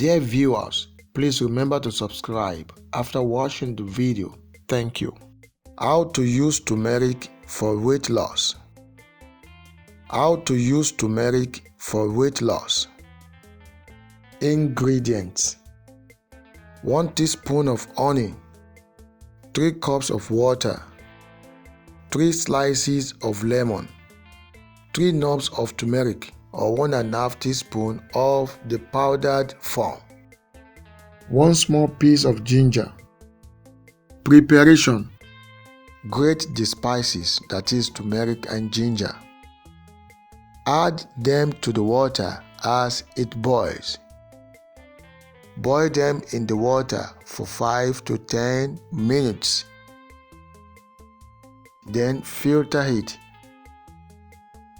Dear viewers, please remember to subscribe after watching the video. Thank you. How to use turmeric for weight loss. How to use turmeric for weight loss. Ingredients: 1 teaspoon of honey, 3 cups of water, 3 slices of lemon, 3 knobs of turmeric or 1½ teaspoon of the powdered form, 1 small piece of ginger. Preparation: grate the spices, that is turmeric and ginger. Add them to the water as it boils. Boil them in the water for 5 to 10 minutes. Then filter it.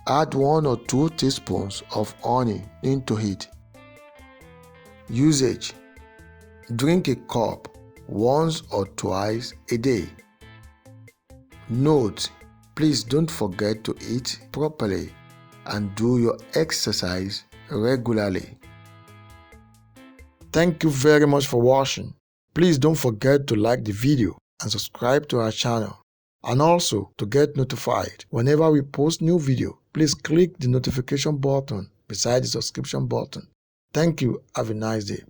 Add 1 or 2 teaspoons of honey into it. Usage: drink a cup once or twice a day. Note: please don't forget to eat properly and do your exercise regularly. Thank you very much for watching. Please don't forget to like the video and subscribe to our channel. And also, to get notified whenever we post new video, please click the notification button beside the subscription button. Thank you. Have a nice day.